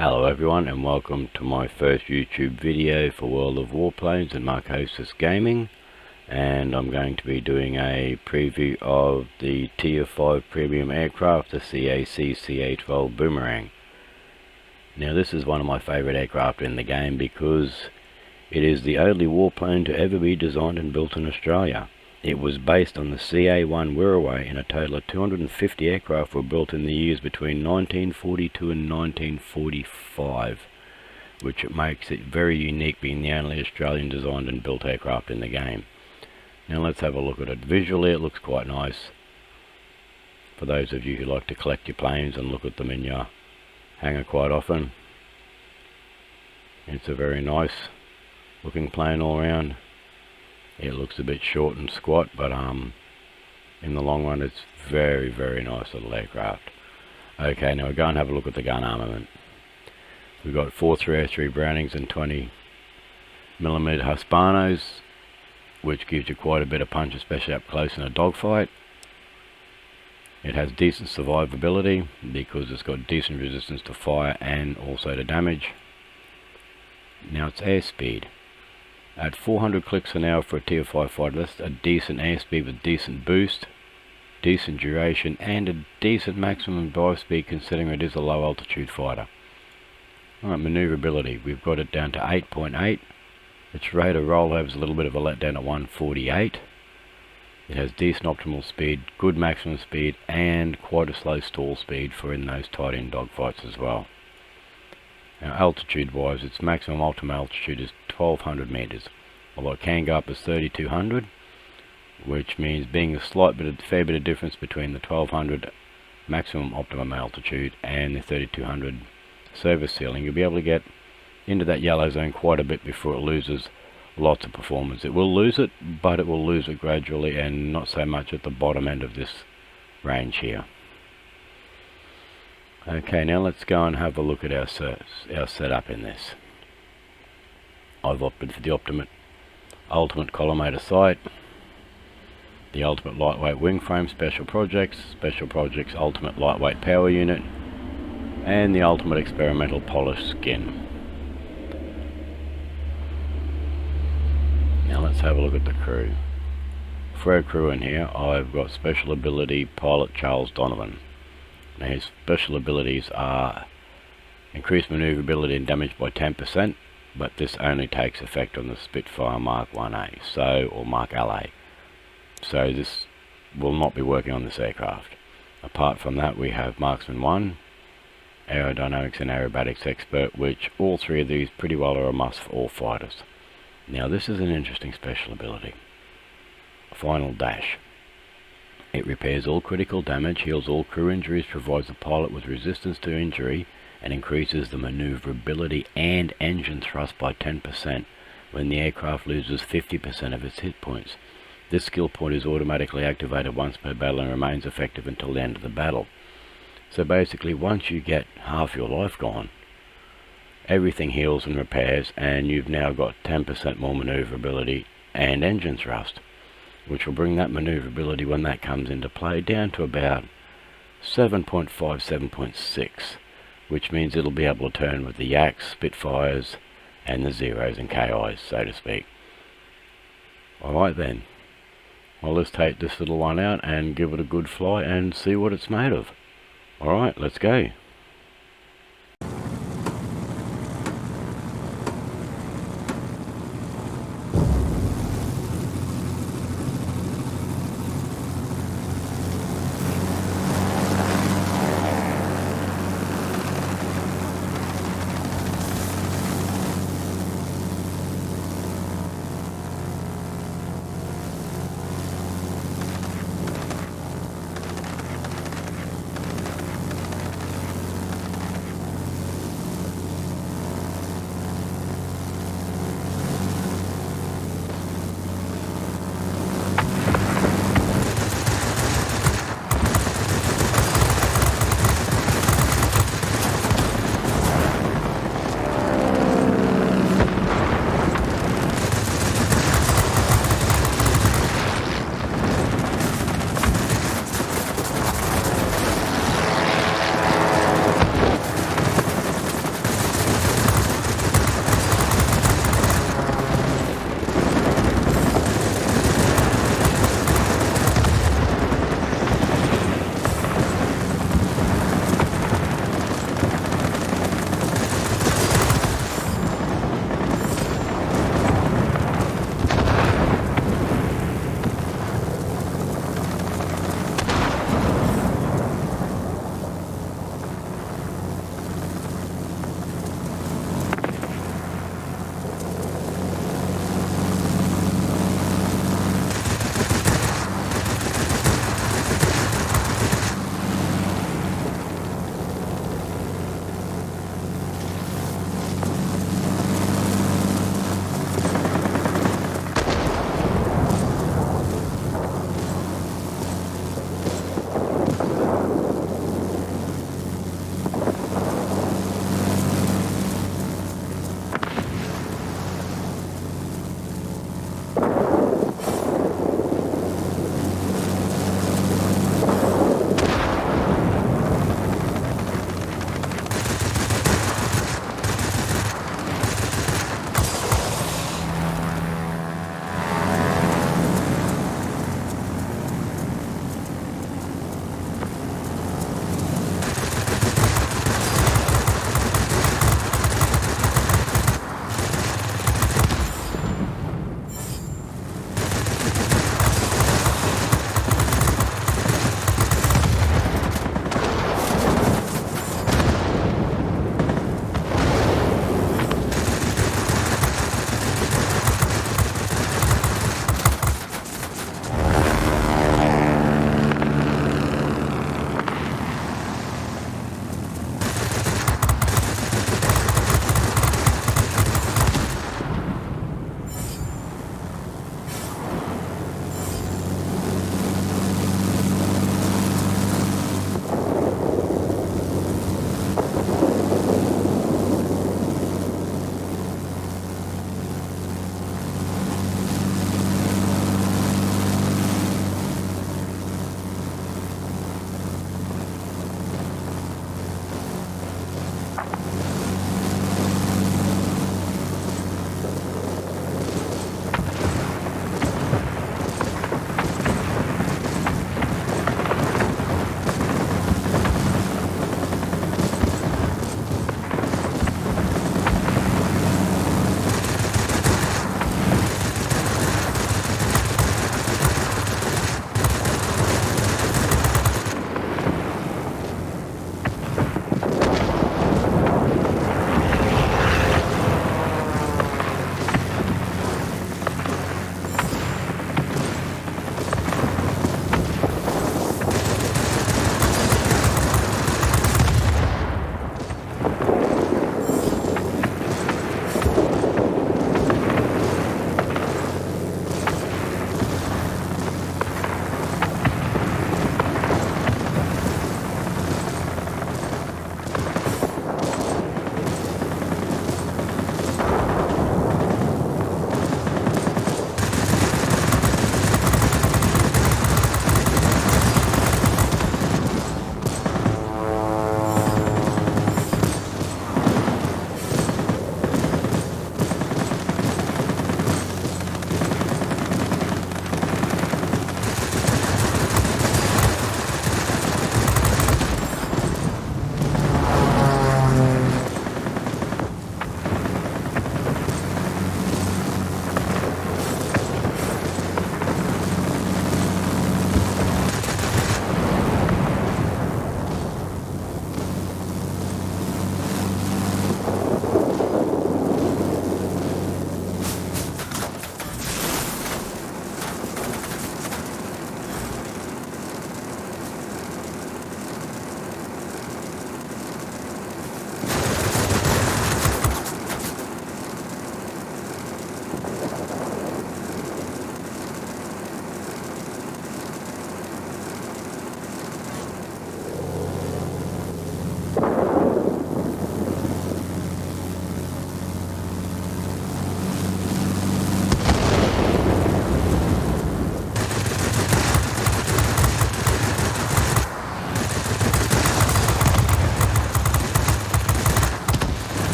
Hello everyone, and welcome to my first YouTube video for World of Warplanes and Marcosis Gaming. And I'm going to be doing a preview of the Tier 5 premium aircraft, the CAC CA-12 Boomerang. Now this is one of my favourite aircraft in the game because it is the only warplane to ever be designed and built in Australia. It was based on the CA-1 Wirraway, and a total of 250 aircraft were built in the years between 1942 and 1945, which makes it very unique, being the only Australian designed and built aircraft in the game. Now let's have a look at it. Visually it looks quite nice. For those of you who like to collect your planes and look at them in your hangar quite often, it's a very nice looking plane all around. It looks a bit short and squat, but in the long run it's very nice little aircraft. Okay, now we'll go and have a look at the gun armament. We've got 4 303 Brownings and 20mm Husqvarnas, which gives you quite a bit of punch, especially up close in a dogfight. It has decent survivability because it's got decent resistance to fire and also to damage. Now its airspeed. At 400 clicks an hour for a Tier 5 fighter, that's a decent airspeed with decent boost, decent duration, and a decent maximum dive speed considering it is a low altitude fighter. Alright, manoeuvrability. We've got it down to 8.8. Its rate of rollover is a little bit of a letdown at 148. It has decent optimal speed, good maximum speed, and quite a slow stall speed for in those tight end dogfights as well. Now altitude wise, its maximum optimal altitude is 1200 meters, although it can go up as 3200, which means being a fair bit of difference between the 1200 maximum optimum altitude and the 3200 service ceiling, you'll be able to get into that yellow zone quite a bit before it loses lots of performance. It will lose it, but it will lose it gradually and not so much at the bottom end of this range here. Okay, now let's go and have a look at our setup in this. I've opted for the ultimate collimator sight, the ultimate lightweight wing frame, special projects ultimate lightweight power unit, and the ultimate experimental polished skin. Now let's have a look at the crew. For our crew in here, I've got special ability pilot Charles Donovan. Now his special abilities are increased manoeuvrability and damage by 10%, but this only takes effect on the Spitfire Mark 1A, or Mark LA. So this will not be working on this aircraft. Apart from that, we have Marksman 1, Aerodynamics and Aerobatics Expert, which all three of these pretty well are a must for all fighters. Now this is an interesting special ability. Final Dash. It repairs all critical damage, heals all crew injuries, provides the pilot with resistance to injury, and increases the manoeuvrability and engine thrust by 10% when the aircraft loses 50% of its hit points. This skill point is automatically activated once per battle and remains effective until the end of the battle. So basically, once you get half your life gone, everything heals and repairs, and you've now got 10% more manoeuvrability and engine thrust, which will bring that manoeuvrability, when that comes into play, down to about 7.5, 7.6, which means it'll be able to turn with the Yaks, Spitfires, and the Zeros and KIs, so to speak. Alright then, well, let's take this little one out and give it a good fly and see what it's made of. Alright, let's go.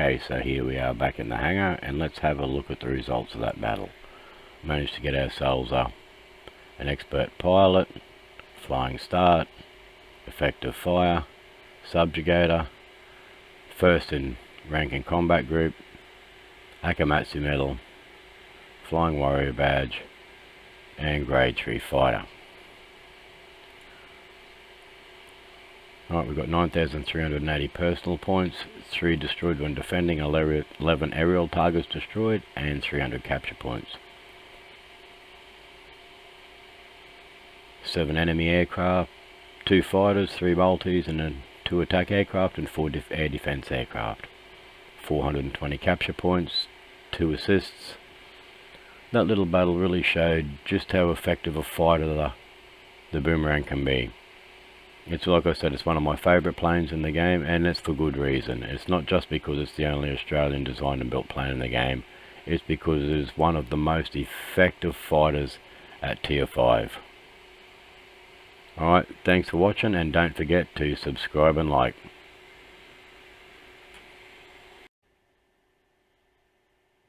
Okay, so here we are back in the hangar, and let's have a look at the results of that battle. Managed to get ourselves an expert pilot, flying start, effective fire, subjugator, first in rank in combat group, Akamatsu medal, flying warrior badge, and grade 3 fighter. Alright, we've got 9,380 personal points, 3 destroyed when defending, 11 aerial targets destroyed, and 300 capture points. 7 enemy aircraft, 2 fighters, 3 multis, and then 2 attack aircraft and 4 air defense aircraft. 420 capture points, 2 assists. That little battle really showed just how effective a fighter the Boomerang can be. It's like I said, it's one of my favourite planes in the game, and it's for good reason. It's not just because it's the only Australian designed and built plane in the game. It's because it is one of the most effective fighters at Tier 5. Alright, thanks for watching, and don't forget to subscribe and like.